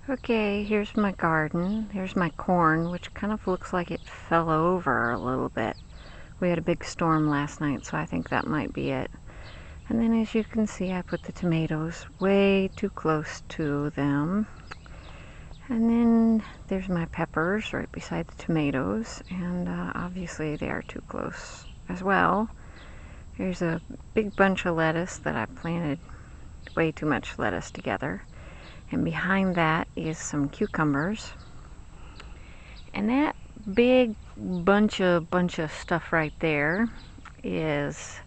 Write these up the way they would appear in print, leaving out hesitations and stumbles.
Okay, here's my garden. Here's my corn, which kind of looks like it fell over a little bit. We had a big storm last night, so I think that might be it. And then as you can see, I put the tomatoes way too close to them. And then there's my peppers right beside the tomatoes, and obviously they are too close as well. There's a big bunch of lettuce that I planted way too much lettuce together. And behind that is some cucumbers. And that big bunch of stuff right there is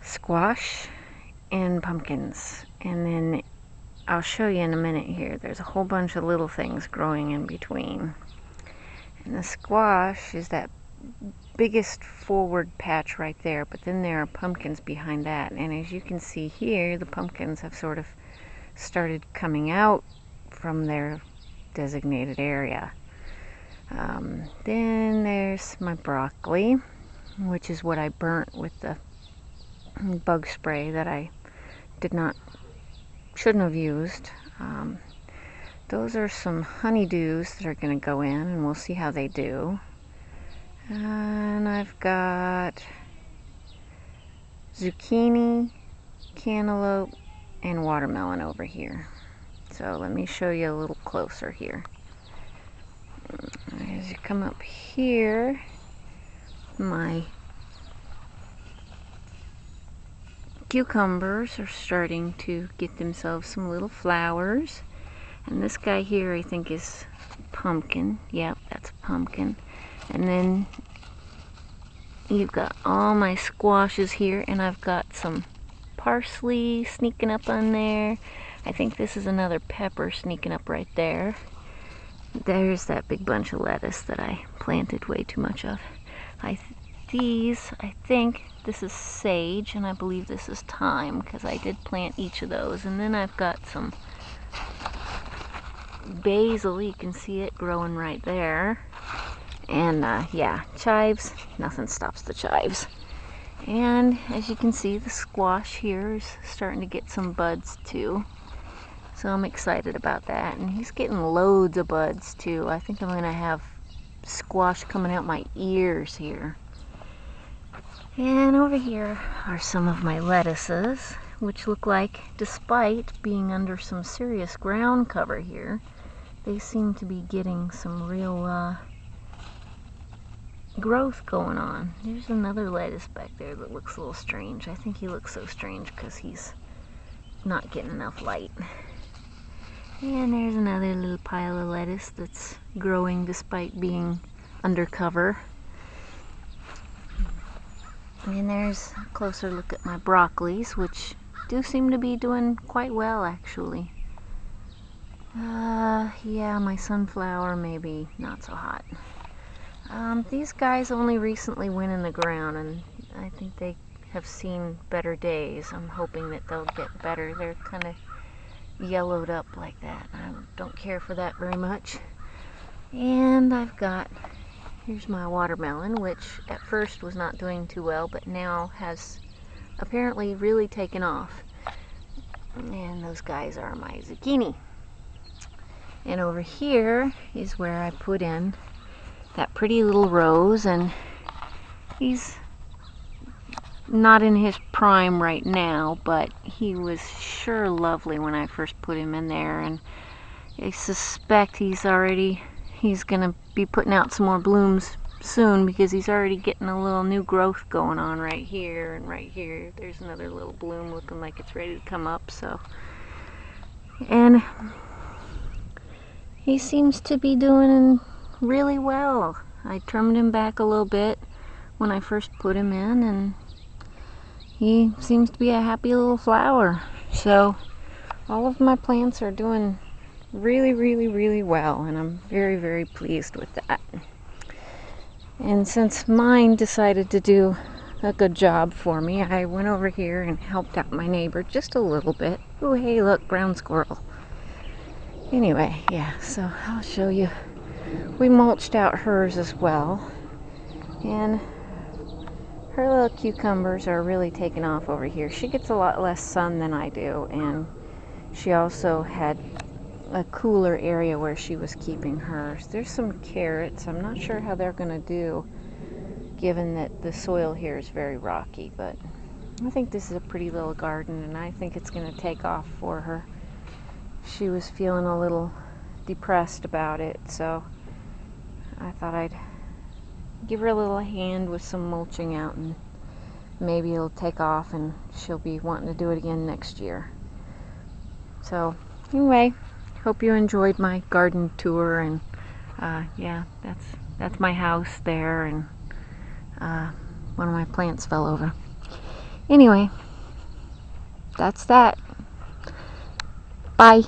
squash and pumpkins. And then I'll show you in a minute here. There's a whole bunch of little things growing in between. And the squash is that biggest forward patch right there, but then there are pumpkins behind that. And as you can see here, the pumpkins have sort of started coming out from their designated area. Then there's my broccoli, which is what I burnt with the bug spray that I shouldn't have used. Those are some honeydews that are going to go in, and we'll see how they do. And I've got zucchini, cantaloupe, and watermelon over here. So let me show you a little closer here. As you come up here, my cucumbers are starting to get themselves some little flowers. And this guy here I think is pumpkin. Yep, that's a pumpkin. And then you've got all my squashes here, and I've got some parsley sneaking up on there. I think this is another pepper sneaking up right there. There's that big bunch of lettuce that I planted way too much of. I think this is sage, and I believe this is thyme, because I did plant each of those. And then I've got some basil. You can see it growing right there. And yeah, chives. Nothing stops the chives. And as you can see, the squash here is starting to get some buds too. So I'm excited about that. And he's getting loads of buds too. I think I'm going to have squash coming out my ears here. And over here are some of my lettuces, which look like, despite being under some serious ground cover here, they seem to be getting some real growth going on. There's another lettuce back there that looks a little strange. I think he looks so strange because he's not getting enough light. And there's another little pile of lettuce that's growing despite being undercover. And there's a closer look at my broccolis, which do seem to be doing quite well actually. Yeah, my sunflower maybe not so hot. These guys only recently went in the ground, and I think they have seen better days. I'm hoping that they'll get better. They're kind of yellowed up like that. I don't care for that very much. And here's my watermelon, which at first was not doing too well, but now has apparently really taken off. And those guys are my zucchini. And over here is where I put in that pretty little rose, and he's not in his prime right now, but he was sure lovely when I first put him in there, and I suspect he's gonna be putting out some more blooms soon, because he's already getting a little new growth going on right here and right here. There's another little bloom looking like it's ready to come up. So, and he seems to be doing really well. I trimmed him back a little bit when I first put him in, and he seems to be a happy little flower. So all of my plants are doing really well, and I'm very pleased with that. And since mine decided to do a good job for me, I went over here and helped out my neighbor just a little bit. Oh, hey, look, ground squirrel. Anyway, yeah, so I'll show you. We mulched out hers as well, and her little cucumbers are really taking off over here. She gets a lot less sun than I do, and she also had a cooler area where she was keeping hers. There's some carrots. I'm not sure how they're going to do, given that the soil here is very rocky, but I think this is a pretty little garden, and I think it's going to take off for her. She was feeling a little depressed about it, so I thought I'd give her a little hand with some mulching out, and maybe it'll take off and she'll be wanting to do it again next year. So anyway, hope you enjoyed my garden tour, and yeah, that's my house there, and one of my plants fell over. Anyway, that's that. Bye.